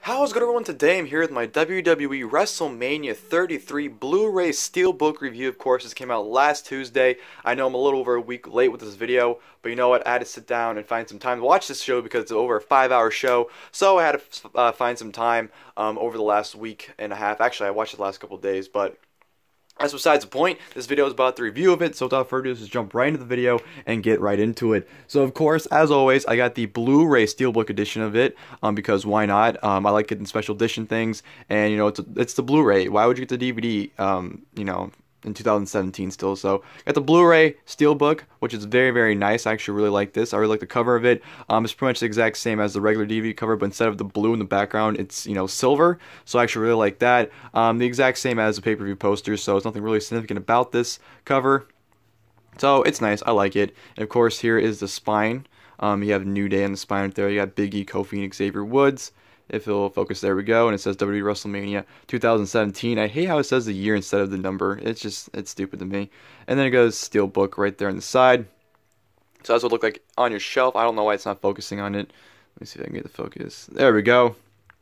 How's good everyone? Today I'm here with my WWE WrestleMania 33 Blu-ray Steelbook review. Of course, this came out last Tuesday. I know I'm a little over a week late with this video, but you know what? I had to sit down and find some time to watch this show because it's over a 5-hour show. So I had to find some time over the last week and a half. Actually, I watched it the last couple of days, but that's besides the point. This video is about the review of it, so without further ado, let's just jump right into the video and get right into it. So, of course, as always, I got the Blu-ray Steelbook edition of it, because why not? I like getting special edition things, and, you know, it's the Blu-ray. Why would you get the DVD, you know, in 2017 still? So, got the Blu-ray Steelbook, which is very, very nice. I actually really like this. I really like the cover of it. It's pretty much the exact same as the regular DVD cover, but instead of the blue in the background, it's, you know, silver. So I actually really like that. The exact same as the pay-per-view poster, so it's nothing really significant about this cover. So it's nice. I like it. And of course, here is the spine. You have New Day on the spine right there. You got Big E, Kofi, and Xavier Woods. If it'll focus, there we go. And it says WWE WrestleMania 2017. I hate how it says the year instead of the number. It's stupid to me. And then it goes Steelbook right there on the side. So that's what it look like on your shelf. I don't know why it's not focusing on it. Let me see if I can get the focus. There we go.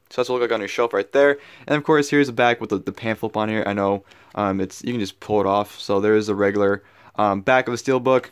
So that's what it look like on your shelf right there. And of course, here's the back with the pamphlet on here. I know you can just pull it off. So there is a regular back of the Steelbook.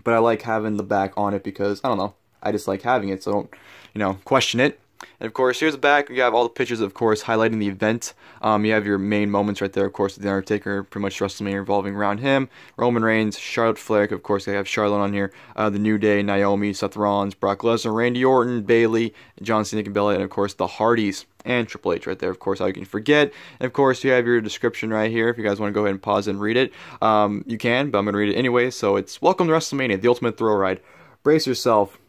But I like having the back on it because, I don't know, I just like having it. So don't, you know, question it. And of course, here's the back. You have all the pictures, of course, highlighting the event. You have your main moments right there, of course, the Undertaker, pretty much WrestleMania revolving around him. Roman Reigns, Charlotte Flair, of course, they have Charlotte on here. The New Day, Naomi, Seth Rollins, Brock Lesnar, Randy Orton, Bayley, John Cena, Nikki Bella, and of course, the Hardys. And Triple H right there, of course, how you can forget. And of course, you have your description right here. If you guys want to go ahead and pause and read it, you can, but I'm going to read it anyway. So it's Welcome to WrestleMania, the ultimate thrill ride. Brace yourself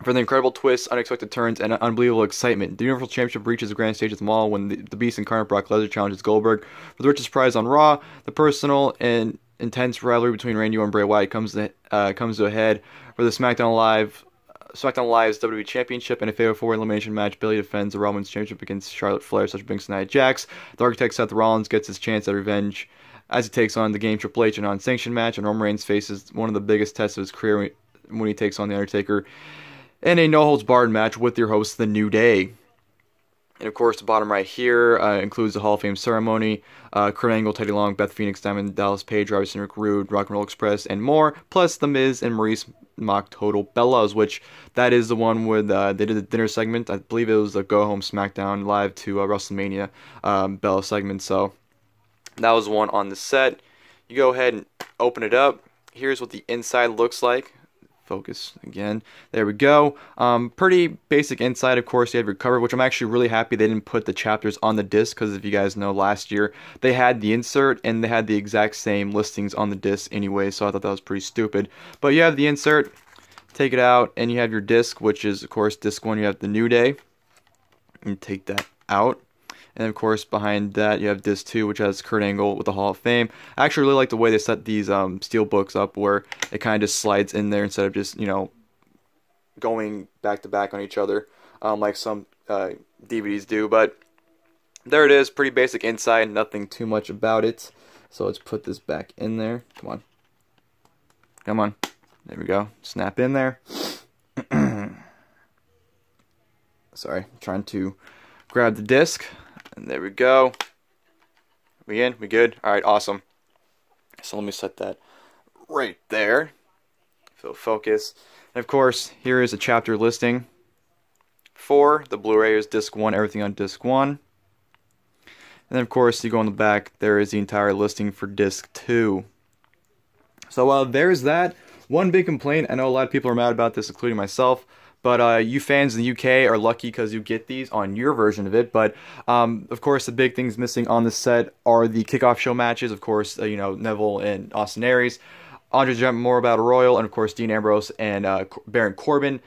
for the incredible twists, unexpected turns, and unbelievable excitement. The Universal Championship reaches the grand stage at the Mall when the Beast incarnate Brock Lesnar challenges Goldberg for the richest prize on Raw. The personal and intense rivalry between Randy Orton and Bray Wyatt comes to a head for the SmackDown Live's WWE Championship and a Fatal 4 Elimination match. Bayley defends the Raw Women's Championship against Charlotte Flair, Sasha Banks, and Nia Jax. The Architect Seth Rollins gets his chance at revenge as he takes on the Game Triple H in a non-sanctioned match, and Roman Reigns faces one of the biggest tests of his career when he takes on the Undertaker in a no-holds-barred match with your host, The New Day. And of course, the bottom right here includes the Hall of Fame ceremony, Kurt Angle, Teddy Long, Beth Phoenix, Diamond Dallas Page, Robinson, Rick Rude, Rock and Roll Express, and more, plus The Miz and Maryse mock Total Bellas, which that is the one with they did the dinner segment. I believe it was the Go Home SmackDown live to WrestleMania Bella segment. So that was one on the set. You go ahead and open it up. Here's what the inside looks like. Focus again. There we go. Pretty basic inside. Of course, you have your cover, which I'm actually really happy they didn't put the chapters on the disc, because if you guys know, last year they had the insert and they had the exact same listings on the disc anyway, so I thought that was pretty stupid. But you have the insert, take it out, and you have your disc, which is, of course, disc 1. You have the New Day, and take that out. And of course, behind that, you have disc 2, which has Kurt Angle with the Hall of Fame. I actually really like the way they set these steel books up, where it kind of just slides in there instead of just, you know, going back to back on each other like some DVDs do. But there it is, pretty basic inside, nothing too much about it. So let's put this back in there. Come on. Come on. There we go. Snap in there. Sorry, I'm trying to grab the disc. And there we go. We in? We good? Alright, awesome. So let me set that right there. So focus. And of course, here is a chapter listing for the Blu-ray. Is disc 1, everything on disc 1. And then of course, you go on the back, there is the entire listing for disc 2. So there's that. One big complaint, I know a lot of people are mad about this, including myself. But you fans in the UK are lucky because you get these on your version of it. But, of course, the big things missing on the set are the kickoff show matches. Of course, you know, Neville and Austin Aries, Andre the Giant Memorial Battle Royal, and, of course, Dean Ambrose and Baron Corbin.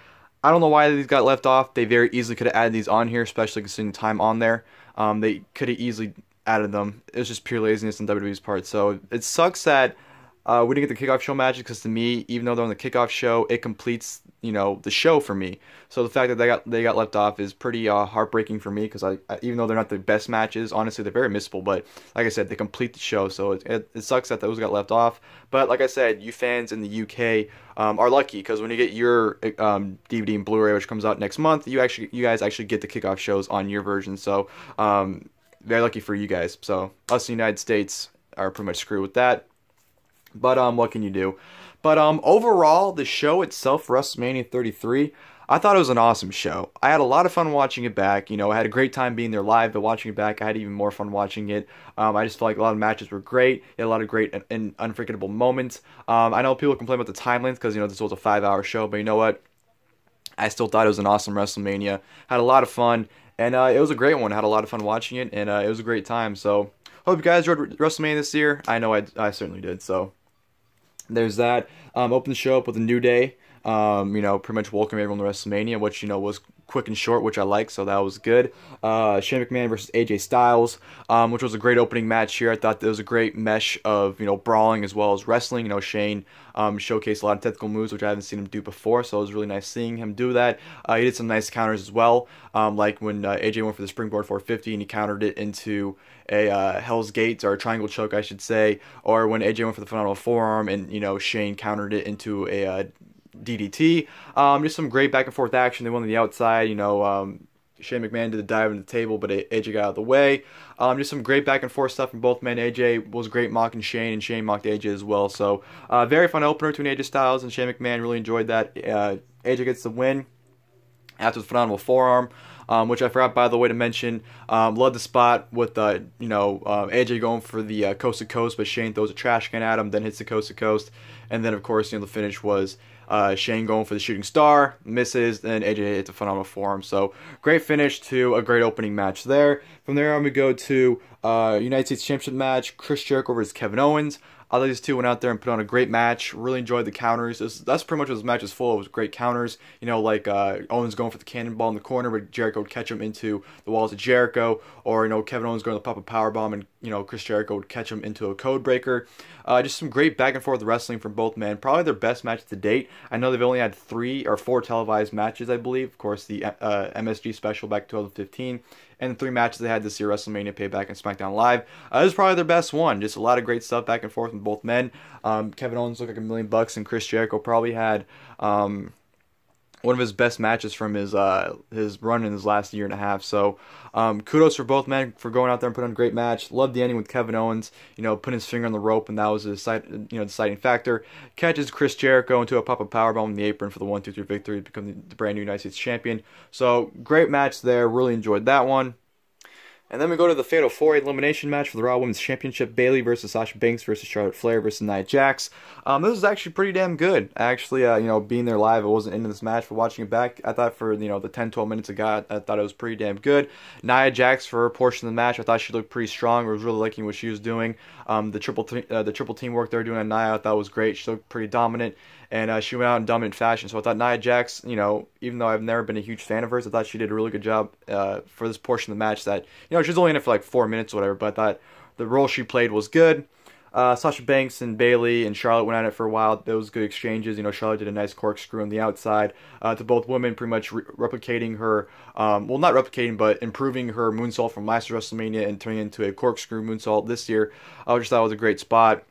I don't know why these got left off. They very easily could have added these on here, especially considering the time on there. They could have easily added them. It was just pure laziness on WWE's part. So it sucks that we didn't get the kickoff show matches because to me, even though they're on the kickoff show, it completes, you know, the show for me. So the fact that they got left off is pretty heartbreaking for me because I even though they're not the best matches, honestly they're very missable. But like I said, they complete the show, so it sucks that those got left off. But like I said, you fans in the UK are lucky because when you get your DVD and Blu-ray, which comes out next month, you guys actually get the kickoff shows on your version. So very lucky for you guys. So us in the United States are pretty much screwed with that. But what can you do? But overall, the show itself, WrestleMania 33, I thought it was an awesome show. I had a lot of fun watching it back. You know, I had a great time being there live, but watching it back, I had even more fun watching it. I just felt like a lot of matches were great. You had a lot of great and unforgettable moments. I know people complain about the time length because, you know, this was a 5-hour show, but you know what? I still thought it was an awesome WrestleMania. Had a lot of fun, and it was a great one. I had a lot of fun watching it, and it was a great time. So, hope you guys enjoyed WrestleMania this year. I know I certainly did, so there's that. Open the show up with a New Day. You know, pretty much welcome everyone to WrestleMania, which, you know, was quick and short, which I like, so that was good. Shane McMahon versus AJ Styles, which was a great opening match here. I thought there was a great mesh of, you know, brawling as well as wrestling. You know, Shane showcased a lot of technical moves, which I haven't seen him do before, so it was really nice seeing him do that. He did some nice counters as well, like when AJ went for the springboard 450 and he countered it into a Hell's Gate, or a triangle choke, I should say, or when AJ went for the phenomenal forearm and, you know, Shane countered it into a DDT. Just some great back and forth action. They went on the outside, you know, Shane McMahon did the dive into the table, but AJ got out of the way. Just some great back and forth stuff from both men. AJ was great mocking Shane, and Shane mocked AJ as well. So, very fun opener between AJ Styles and Shane McMahon. Really enjoyed that. AJ gets the win after the phenomenal forearm, which I forgot, by the way, to mention. Loved the spot with, you know, AJ going for the coast to coast, but Shane throws a trash can at him, then hits the coast to coast. And then, of course, you know, the finish was Shane going for the shooting star, misses, then AJ hits a phenomenal forearm. So, great finish to a great opening match there. From there on, we go to United States Championship match, Chris Jericho versus Kevin Owens. I thought these two went out there and put on a great match. Really enjoyed the counters. That's pretty much what this match is full of, was great counters. You know, like Owens going for the cannonball in the corner, but Jericho would catch him into the walls of Jericho. Or, you know, Kevin Owens going to pop a powerbomb, and, you know, Chris Jericho would catch him into a code breaker. Just some great back and forth wrestling from both men. Probably their best match to date. I know they've only had 3 or 4 televised matches, I believe. Of course, the MSG special back in 2015. And the 3 matches they had this year, WrestleMania, Payback, and SmackDown Live. This is probably their best one. Just a lot of great stuff back and forth from both men. Kevin Owens looked like $1 million, and Chris Jericho probably had one of his best matches from his run in his last year and a half. So kudos for both men for going out there and putting on a great match. Loved the ending with Kevin Owens, you know, putting his finger on the rope, and that was a deciding factor. Catches Chris Jericho into a pop-up powerbomb in the apron for the 1-2-3 victory to become the brand new United States champion. So great match there. Really enjoyed that one. And then we go to the Fatal 4-Way Elimination match for the Raw Women's Championship. Bayley versus Sasha Banks versus Charlotte Flair versus Nia Jax. This was actually pretty damn good. Actually, you know, being there live, I wasn't into this match, but watching it back, I thought for, you know, the 10-12 minutes it got, I thought it was pretty damn good. Nia Jax, for her portion of the match, I thought she looked pretty strong. I was really liking what she was doing. The triple team work they were doing on Nia, I thought was great. She looked pretty dominant. And she went out in dominant fashion. So I thought Nia Jax, you know, even though I've never been a huge fan of hers, I thought she did a really good job for this portion of the match. That, you know, she was only in it for like 4 minutes or whatever, but I thought the role she played was good. Sasha Banks and Bayley and Charlotte went at it for a while. Those good exchanges. You know, Charlotte did a nice corkscrew on the outside to both women, pretty much replicating her, well, not replicating, but improving her moonsault from last year's WrestleMania and turning it into a corkscrew moonsault this year. I just thought it was a great spot.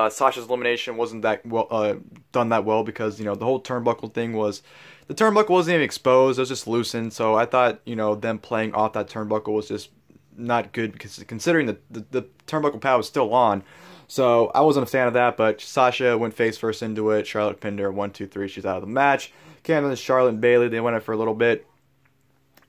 Sasha's elimination wasn't that well done that well because, you know, the whole turnbuckle thing was, the turnbuckle wasn't even exposed, it was just loosened. So I thought, you know, them playing off that turnbuckle was just not good, because considering the turnbuckle pad was still on. So I wasn't a fan of that, but Sasha went face first into it. Charlotte pinned her 1-2-3. She's out of the match. Came in Charlotte and Bayley. They went it for a little bit.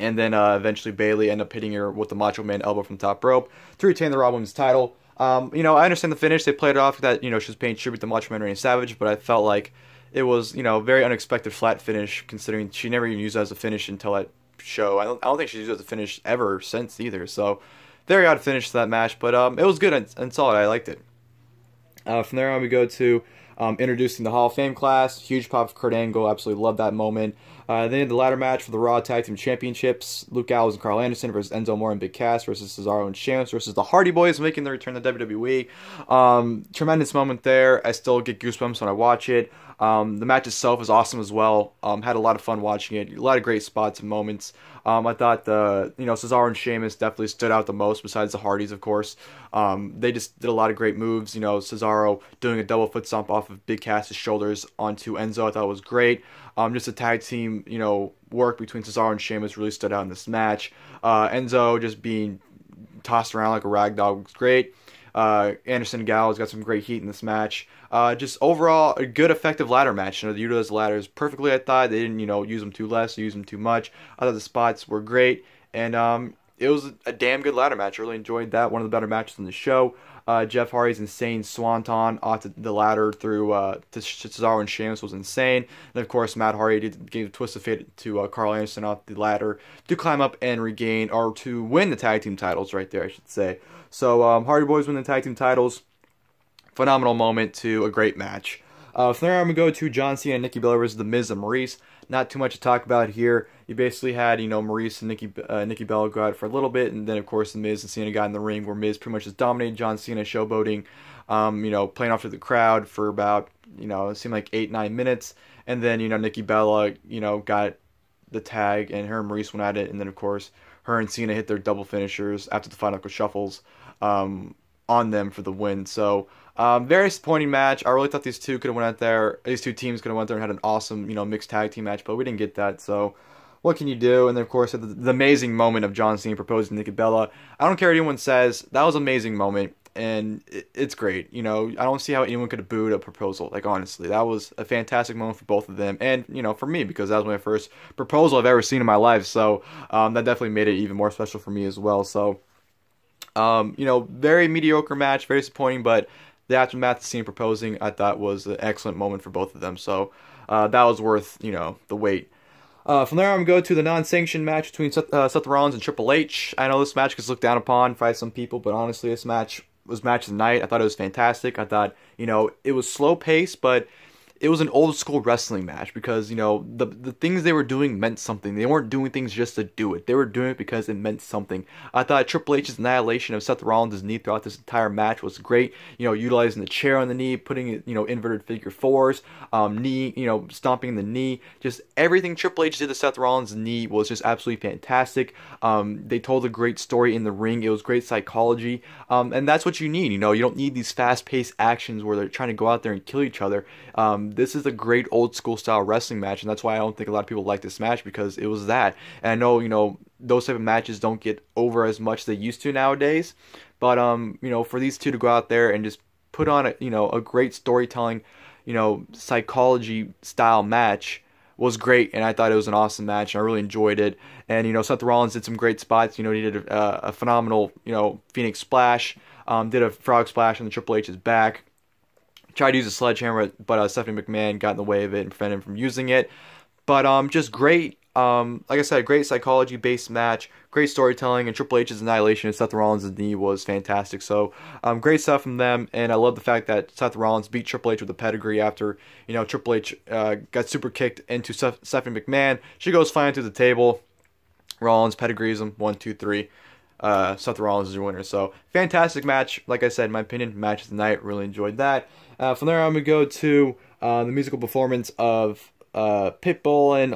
And then eventually Bayley ended up hitting her with the Macho Man elbow from top rope to retain the Raw Women's title. You know, I understand the finish. They played it off that, you know, she was paying tribute to Macho Man Randy Savage, but I felt like it was, you know, very unexpected flat finish, considering she never even used it as a finish until that show. I don't think she's used it as a finish ever since either. So very odd finish to that match, but it was good and solid. I liked it. From there on, we go to introducing the Hall of Fame class. Huge pop of Kurt Angle. Absolutely love that moment. Then the ladder match for the Raw Tag Team Championships. Luke Gallows and Karl Anderson versus Enzo, Amore, and Big Cass versus Cesaro and Sheamus versus the Hardy Boyz making their return to WWE. Tremendous moment there. I still get goosebumps when I watch it. The match itself is awesome as well. Had a lot of fun watching it. A lot of great spots and moments. I thought Cesaro and Sheamus definitely stood out the most, besides the Hardys, of course. They just did a lot of great moves. Cesaro doing a double foot stomp off of Big Cass's shoulders onto Enzo. I thought it was great. Just a tag team, work between Cesaro and Sheamus really stood out in this match. Enzo just being tossed around like a rag doll was great. Anderson and Gallows got some great heat in this match. Just overall, a good, effective ladder match. They utilized the ladders perfectly, I thought. They didn't, use them too less, use them too much. I thought the spots were great, and it was a damn good ladder match. I really enjoyed that. One of the better matches on the show. Jeff Hardy's insane swanton off the ladder through to Cesaro and Sheamus was insane. And of course, Matt Hardy gave a twist of fate to Karl Anderson off the ladder to climb up and regain, or to win the tag team titles right there, I should say. So Hardy Boyz win the tag team titles. Phenomenal moment to a great match. From there, I'm going to go to John Cena and Nikki Bella versus The Miz and Maryse. Not too much to talk about here. You basically had, Maryse and Nikki Bella go out for a little bit, and then, of course, The Miz and Cena got in the ring, where Miz pretty much just dominated John Cena, showboating, playing off to the crowd for about, it seemed like 8-9 minutes, and then, Nikki Bella, got the tag, and her and Maryse went at it, and then, of course, her and Cena hit their double finishers after the final shuffles on them for the win. So, very disappointing match. I really thought these two could have went out there. These two teams could have went there and had an awesome, mixed tag team match, but we didn't get that. So, what can you do? And then, of course, the amazing moment of John Cena proposing to Nikki Bella. I don't care what anyone says. That was an amazing moment, and it's great. I don't see how anyone could have booed a proposal. Like, honestly, that was a fantastic moment for both of them, and for me, because that was my first proposal I've ever seen in my life. So, that definitely made it even more special for me as well. So, very mediocre match, very disappointing, but the aftermath of Cena proposing, I thought, was an excellent moment for both of them. So, that was worth, the wait. From there, I'm going to go to the non-sanctioned match between Seth Rollins and Triple H. I know this match gets looked down upon by some people, but honestly, this match was match of the night. I thought it was fantastic. I thought, it was slow-paced, but it was an old-school wrestling match because, the things they were doing meant something. They weren't doing things just to do it. They were doing it because it meant something. I thought Triple H's annihilation of Seth Rollins' knee throughout this entire match was great. Utilizing the chair on the knee, putting it, inverted figure fours, knee, stomping the knee. Just everything Triple H did to Seth Rollins' knee was just absolutely fantastic. They told a great story in the ring. It was great psychology. And that's what you need. You don't need these fast-paced actions where they're trying to go out there and kill each other. This is a great old school style wrestling match, and that's why I don't think a lot of people like this match, because it was that. And I know, those type of matches don't get over as much as they used to nowadays, but for these two to go out there and just put on a great storytelling, psychology style match was great, and I thought it was an awesome match, and I really enjoyed it. And Seth Rollins did some great spots. He did a phenomenal Phoenix Splash, did a frog splash on the Triple H's back. Tried to use a sledgehammer, but Stephanie McMahon got in the way of it and prevented him from using it. But just great, like I said, great psychology-based match, great storytelling, and Triple H's annihilation of Seth Rollins' knee was fantastic. So, great stuff from them, and I love the fact that Seth Rollins beat Triple H with a pedigree after, Triple H got super kicked into Stephanie McMahon. She goes flying through the table. Rollins pedigrees him, 1, 2, 3. Seth Rollins is your winner. So, fantastic match. Like I said, in my opinion, match of the night. Really enjoyed that. From there, I'm going to go to the musical performance of Pitbull and,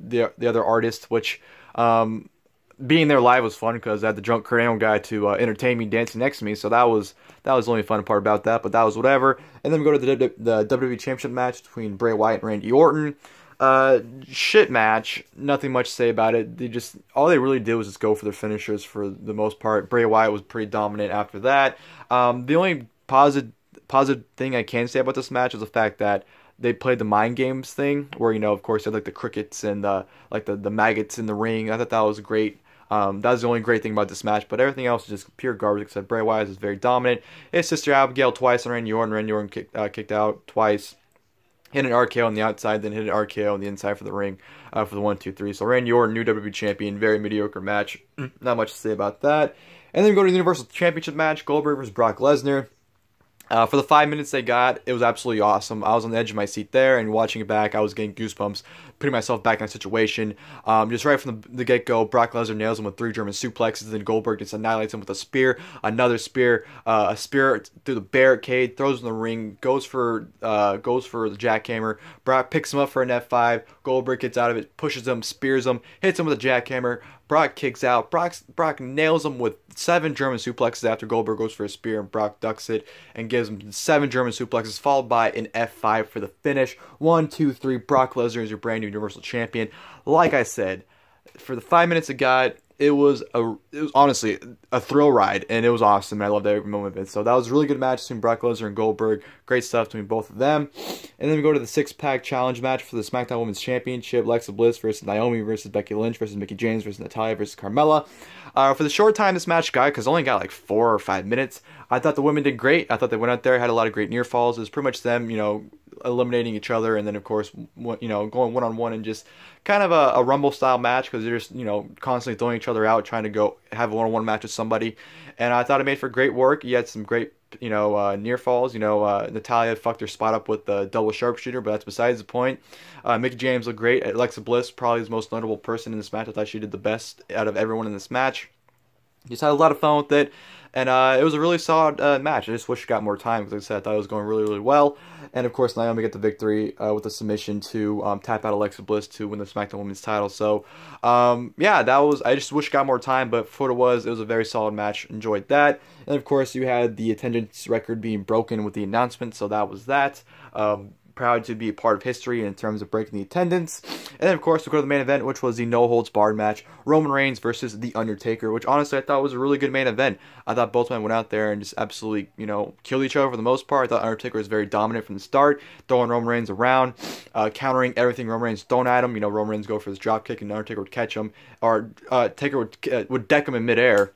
the other artists, which being there live was fun because I had the drunk Kurt Angle guy to entertain me dancing next to me. So that was the only fun part about that, but that was whatever. And then we go to the WWE Championship match between Bray Wyatt and Randy Orton. Shit match. Nothing much to say about it. All they really did was just go for their finishers for the most part. Bray Wyatt was pretty dominant after that. The only positive thing I can say about this match is the fact that they played the mind games thing, where of course they had like the crickets and the maggots in the ring. I thought that was great. That was the only great thing about this match, but everything else is just pure garbage. Except Bray Wyatt is very dominant. His sister Abigail twice on Randy Orton. Randy Orton kicked out twice. Hit an RKO on the outside, then hit an RKO on the inside for the ring for the 1, 2, 3. So Randy Orton, new WWE champion, very mediocre match. Not much to say about that. And then we go to the Universal Championship match, Goldberg versus Brock Lesnar. For the 5 minutes they got, it was absolutely awesome. I was on the edge of my seat there, and watching it back, I was getting goosebumps, putting myself back in that situation. Just right from the get-go, Brock Lesnar nails him with 3 German suplexes, then Goldberg just annihilates him with a spear, another spear, a spear through the barricade, throws him in the ring, goes for the jackhammer. Brock picks him up for an F5. Goldberg gets out of it, pushes him, spears him, hits him with a jackhammer. Brock kicks out. Brock nails him with 7 German suplexes after Goldberg goes for a spear, and Brock ducks it and gives him 7 German suplexes, followed by an F5 for the finish. 1, 2, 3. Brock Lesnar is your brand new Universal Champion. Like I said, for the 5 minutes it got, it was honestly a thrill ride, and it was awesome. I loved every moment of it. So that was a really good match between Brock Lesnar and Goldberg. Great stuff between both of them. And then we go to the 6-pack challenge match for the SmackDown Women's Championship. Alexa Bliss versus Naomi versus Becky Lynch versus Mickie James versus Natalya versus Carmella. For the short time this match got, because it only got like 4 or 5 minutes, I thought the women did great. I thought they went out there, had a lot of great near falls. It was pretty much them, eliminating each other, and then of course, going one-on-one and just kind of a Rumble style match, because they're just, constantly throwing each other out, trying to go have a one-on-one match with somebody. And I thought it made for great work. You had some great, near falls. Natalya fucked her spot up with the double sharpshooter, but that's besides the point. Mickie James looked great. Alexa Bliss, probably the most notable person in this match. I thought she did the best out of everyone in this match. Just had a lot of fun with it, and it was a really solid match. I just wish it got more time, because like I said, I thought it was going really, really well. And of course, Naomi got the victory with a submission to tap out Alexa Bliss to win the SmackDown Women's title. So, yeah, I just wish it got more time, but for what it was a very solid match. Enjoyed that. And of course, you had the attendance record being broken with the announcement, so that was that. Proud to be a part of history in terms of breaking the attendance. And then, of course, we go to the main event, which was the no-holds-barred match. Roman Reigns versus The Undertaker, which honestly I thought was a really good main event. I thought both men went out there and just absolutely, killed each other for the most part. I thought Undertaker was very dominant from the start, throwing Roman Reigns around, countering everything Roman Reigns thrown at him. Roman Reigns go for his dropkick, and Undertaker would catch him, or Taker would deck him in midair.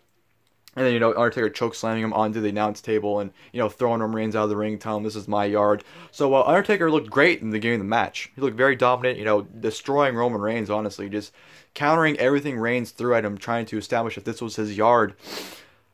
And then, Undertaker chokeslamming him onto the announce table and, throwing Roman Reigns out of the ring, telling him this is my yard. So, Undertaker looked great in the beginning of the match. He looked very dominant, destroying Roman Reigns, honestly. Just countering everything Reigns threw at him, trying to establish that this was his yard.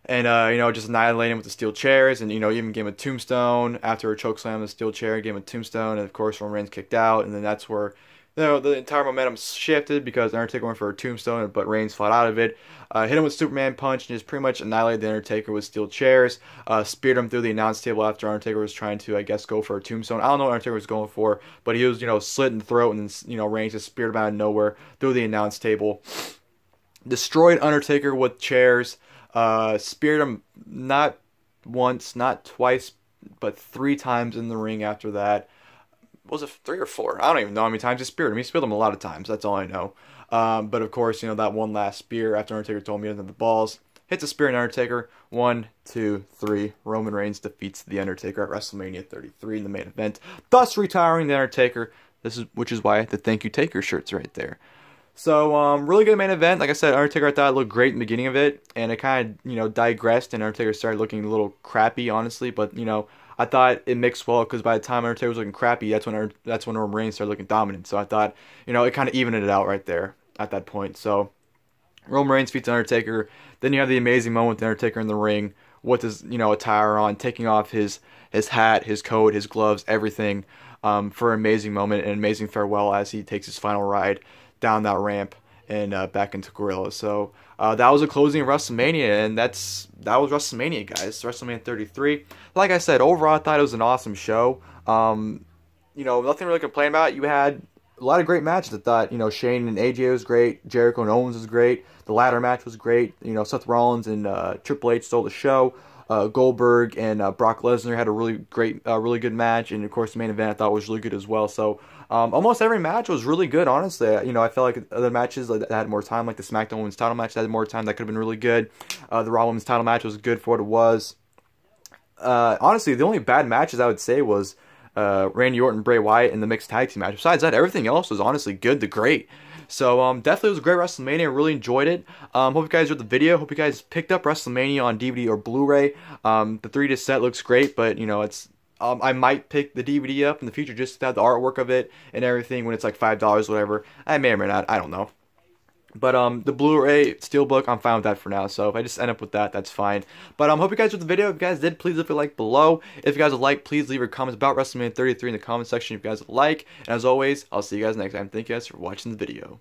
And, just annihilating him with the steel chairs. And, even gave him a tombstone after a chokeslam, the steel chair, gave him a tombstone. And, of course, Roman Reigns kicked out. And then that's where the entire momentum shifted, because Undertaker went for a tombstone, but Reigns fought out of it. Hit him with Superman punch and just pretty much annihilated the Undertaker with steel chairs. Speared him through the announce table after Undertaker was trying to, I guess, go for a tombstone. I don't know what Undertaker was going for, but he was, slit in the throat, and then, Reigns just speared him out of nowhere through the announce table. Destroyed Undertaker with chairs. Speared him not once, not twice, but 3 times in the ring after that. Was it 3 or 4? I don't even know how many times he speared him. He speared him a lot of times. That's all I know. But of course, that one last spear after Undertaker told me he doesn't have the balls. Hits a spear in Undertaker. 1, 2, 3. Roman Reigns defeats The Undertaker at WrestleMania 33 in the main event, thus retiring The Undertaker. Which is why the Thank You Taker shirt's right there. So, really good main event. Like I said, Undertaker I thought looked great in the beginning of it, and it kind of, digressed, and Undertaker started looking a little crappy, honestly, but, I thought it mixed well, because by the time Undertaker was looking crappy, that's when Roman Reigns started looking dominant. So I thought, it kind of evened it out right there at that point. So Roman Reigns defeats Undertaker. Then you have the amazing moment with the Undertaker in the ring with his, attire on, taking off his hat, his coat, his gloves, everything, for an amazing moment, and an amazing farewell as he takes his final ride down that ramp and back into Gorilla. So that was a closing of WrestleMania, and that was WrestleMania, guys. WrestleMania 33. Like I said, overall, I thought it was an awesome show. Nothing really to complain about. You had a lot of great matches. I thought, Shane and AJ was great. Jericho and Owens was great. The ladder match was great. Seth Rollins and Triple H stole the show. Goldberg and Brock Lesnar had a really great, really good match, and of course the main event I thought was really good as well. So almost every match was really good, honestly. I felt like other matches that had more time, like the SmackDown Women's title match that had more time, that could have been really good. The Raw Women's title match was good for what it was. Honestly, the only bad matches I would say was Randy Orton, Bray Wyatt, and the mixed tag team match. Besides that, everything else was honestly good to great. So, definitely was a great WrestleMania. I really enjoyed it. Hope you guys enjoyed the video. Hope you guys picked up WrestleMania on DVD or Blu-ray. The 3-disc set looks great, but, it's... I might pick the DVD up in the future just to have the artwork of it and everything when it's like $5 or whatever. I may or may not. I don't know. But the Blu-ray Steelbook, I'm fine with that for now. So if I just end up with that, that's fine. But hope you guys enjoyed the video. If you guys did, please leave a like below. If you guys would like, please leave your comments about WrestleMania 33 in the comment section if you guys would like. And as always, I'll see you guys next time. Thank you guys for watching the video.